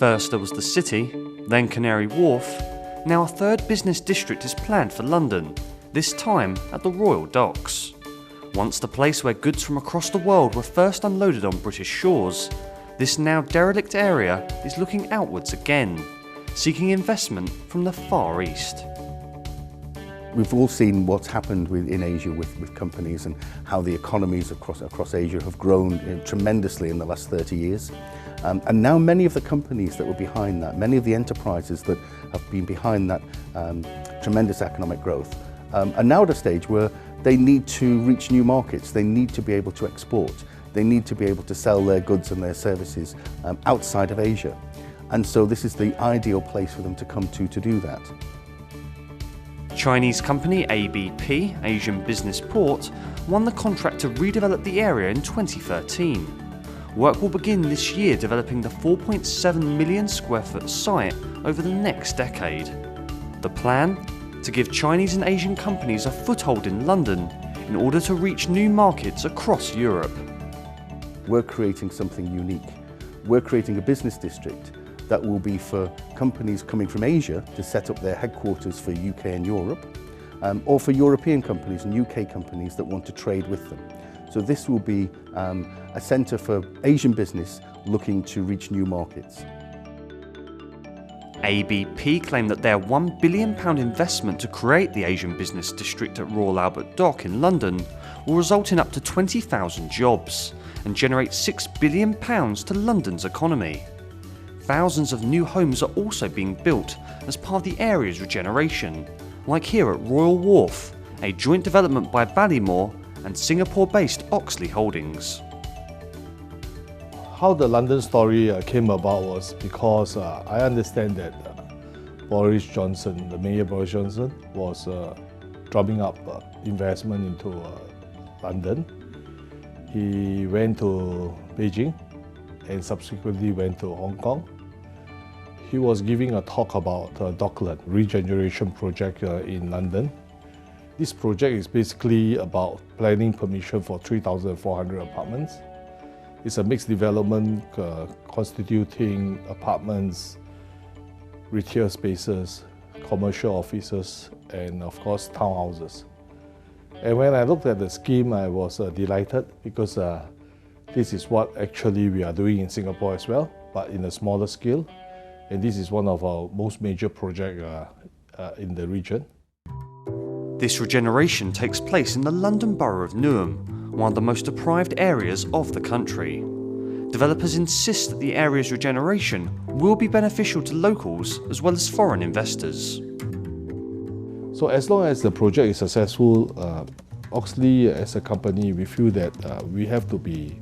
First there was the city, then Canary Wharf. Now a third business district is planned for London, this time at the Royal Docks. Once the place where goods from across the world were first unloaded on British shores, this now derelict area is looking outwards again, seeking investment from the Far East. We've all seen what's happened in Asia with companies and how the economies across Asia have grown tremendously in the last 30 years. And now many of the companies that were behind that, many of the enterprises that have been behind that tremendous economic growth, are now at a stage where they need to reach new markets, they need to be able to export, they need to be able to sell their goods and their services outside of Asia. And so this is the ideal place for them to come to do that. Chinese company ABP, Asian Business Port, won the contract to redevelop the area in 2013. Work will begin this year developing the 4.7 million square foot site over the next decade. The plan? To give Chinese and Asian companies a foothold in London in order to reach new markets across Europe. We're creating something unique. We're creating a business district that will be for companies coming from Asia to set up their headquarters for UK and Europe, or for European companies and UK companies that want to trade with them. So this will be a centre for Asian business looking to reach new markets. ABP claim that their £1 billion investment to create the Asian Business District at Royal Albert Dock in London will result in up to 20,000 jobs and generate £6 billion to London's economy. Thousands of new homes are also being built as part of the area's regeneration, like here at Royal Wharf, a joint development by Ballymore and Singapore-based Oxley Holdings. How the London story came about was because I understand that Boris Johnson, the Mayor Boris Johnson, was drumming up investment into London. He went to Beijing and subsequently went to Hong Kong. He was giving a talk about Docklands regeneration project in London. This project is basically about planning permission for 3,400 apartments. It's a mixed development constituting apartments, retail spaces, commercial offices, and of course townhouses. And when I looked at the scheme, I was delighted because this is what actually we are doing in Singapore as well, but in a smaller scale. And this is one of our most major projects in the region. This regeneration takes place in the London Borough of Newham, one of the most deprived areas of the country. Developers insist that the area's regeneration will be beneficial to locals as well as foreign investors. So as long as the project is successful, Oxley as a company, we feel that we have to be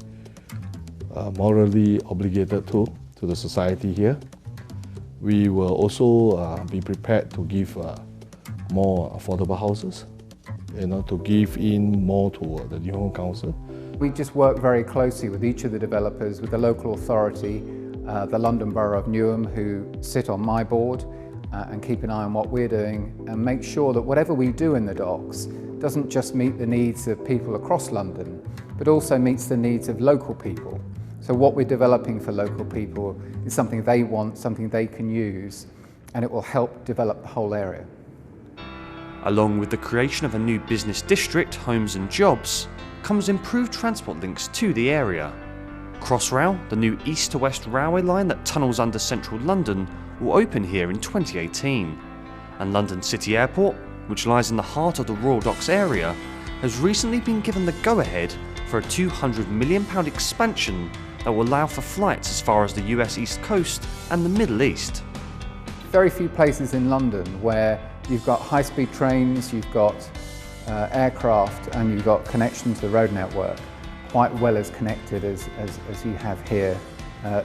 morally obligated to the society here. We will also be prepared to give more affordable houses, to give in more to the New Home Council. We just work very closely with each of the developers, with the local authority, the London Borough of Newham, who sit on my board and keep an eye on what we're doing and make sure that whatever we do in the docks doesn't just meet the needs of people across London, but also meets the needs of local people. So what we're developing for local people is something they want, something they can use, and it will help develop the whole area. Along with the creation of a new business district, homes and jobs, comes improved transport links to the area. Crossrail, the new east to west railway line that tunnels under central London, will open here in 2018. And London City Airport, which lies in the heart of the Royal Docks area, has recently been given the go-ahead for a £200 million expansion that will allow for flights as far as the US East Coast and the Middle East. Very few places in London where you've got high-speed trains, you've got aircraft, and you've got connection to the road network quite well as connected as you have here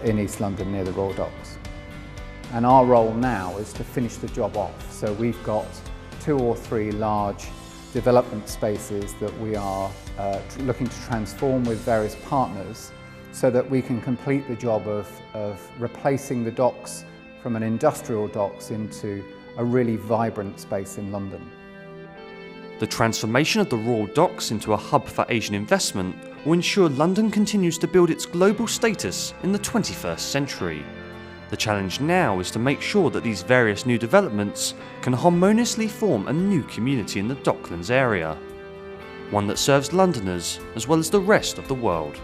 in East London near the Royal Docks. And our role now is to finish the job off. So we've got 2 or 3 large development spaces that we are looking to transform with various partners so that we can complete the job of replacing the docks from an industrial docks into a really vibrant space in London. The transformation of the Royal Docks into a hub for Asian investment will ensure London continues to build its global status in the 21st century. The challenge now is to make sure that these various new developments can harmoniously form a new community in the Docklands area, one that serves Londoners as well as the rest of the world.